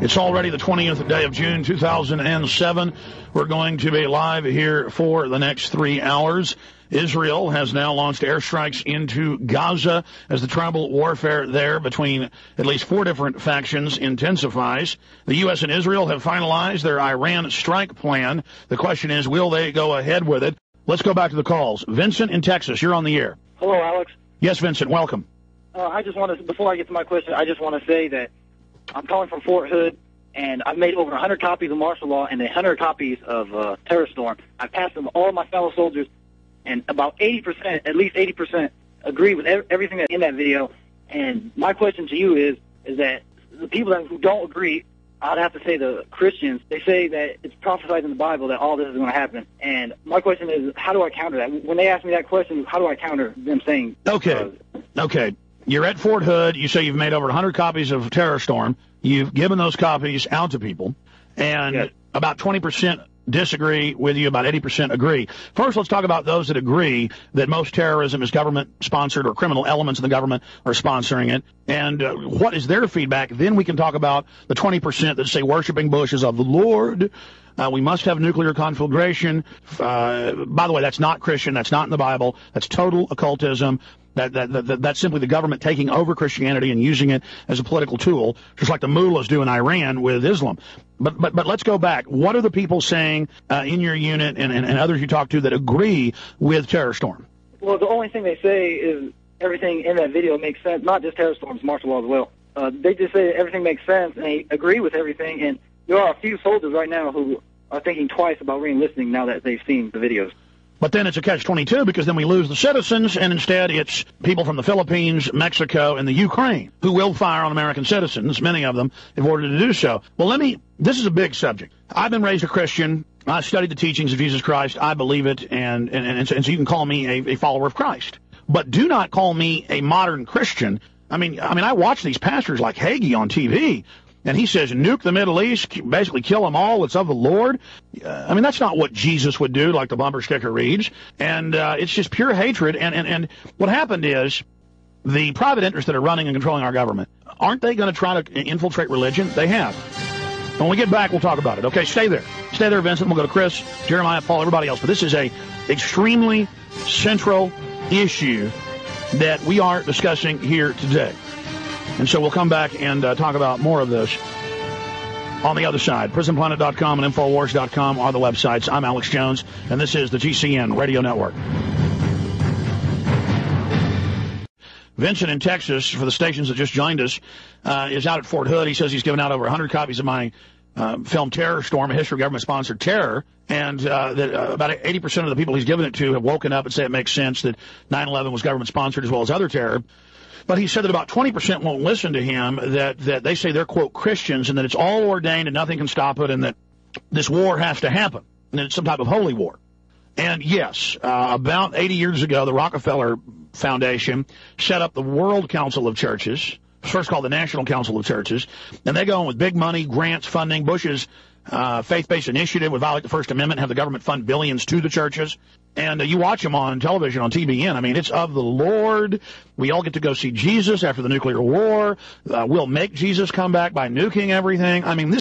It's already the 20th day of June, 2007. We're going to be live here for the next 3 hours. Israel has now launched airstrikes into Gaza as the tribal warfare there between at least 4 different factions intensifies. The U.S. and Israel have finalized their Iran strike plan. The question is, will they go ahead with it? Let's go back to the calls. Vincent in Texas, you're on the air. Hello, Alex. Yes, Vincent, welcome. I just want to, before I get to my question, I just want to say that I'm calling from Fort Hood, and I've made over 100 copies of martial law and 100 copies of Terror Storm. I've passed them to all my fellow soldiers, and about 80%, at least 80%, agree with everything that's in that video. And my question to you is that the people who don't agree, I'd have to say the Christians, they say that it's prophesied in the Bible that all this is going to happen. And my question is, how do I counter that? When they ask me that question, how do I counter them saying... Okay. You're at Fort Hood. You say you've made over 100 copies of Terror Storm. You've given those copies out to people, and yes, about 20% disagree with you, about 80% agree. First, let's talk about those that agree that most terrorism is government-sponsored or criminal elements of the government are sponsoring it, and what is their feedback. Then we can talk about the 20% that say worshiping Bush is of the Lord. We must have nuclear conflagration. By the way, that's not Christian. That's not in the Bible. That's total occultism. That's simply the government taking over Christianity and using it as a political tool, just like the mullahs do in Iran with Islam. But let's go back. What are the people saying in your unit and others you talk to that agree with Terror Storm? Well, the only thing they say is everything in that video makes sense, not just Terror Storm's martial law as well. They just say everything makes sense, and they agree with everything. And there are a few soldiers right now who are thinking twice about re-enlisting now that they've seen the videos. But then it's a catch-22 because then we lose the citizens, and instead it's people from the Philippines, Mexico, and the Ukraine who will fire on American citizens, many of them, in order to do so. Well, this is a big subject. I've been raised a Christian. I studied the teachings of Jesus Christ. I believe it, and so you can call me a follower of Christ. But do not call me a modern Christian. I mean, I watch these pastors like Hage on TV, and he says, nuke the Middle East, basically kill them all, it's of the Lord. That's not what Jesus would do, like the bumper sticker reads. And it's just pure hatred. And what happened is the private interests that are running and controlling our government, aren't they going to try to infiltrate religion? They have. When we get back, we'll talk about it. Okay, stay there. Stay there, Vincent. We'll go to Chris, Jeremiah, Paul, everybody else. But this is a extremely central issue that we are discussing here today. And so we'll come back and talk about more of this on the other side. PrisonPlanet.com and Infowars.com are the websites. I'm Alex Jones, and this is the GCN Radio Network. Vincent in Texas, for the stations that just joined us, is out at Fort Hood. He says he's given out over 100 copies of my film Terror Storm, a history of government-sponsored terror, and that about 80% of the people he's given it to have woken up and say it makes sense that 9/11 was government-sponsored as well as other terror. But he said that about 20% won't listen to him, that they say they're, quote, Christians, and that it's all ordained and nothing can stop it, and that this war has to happen, and it's some type of holy war. And yes, about 80 years ago, the Rockefeller Foundation set up the World Council of Churches, first called the National Council of Churches, and they go in with big money, grants, funding. Bush's faith-based initiative would violate the First Amendment, have the government fund billions to the churches. And you watch them on television, on TBN. It's of the Lord. We all get to go see Jesus after the nuclear war. We'll make Jesus come back by nuking everything. This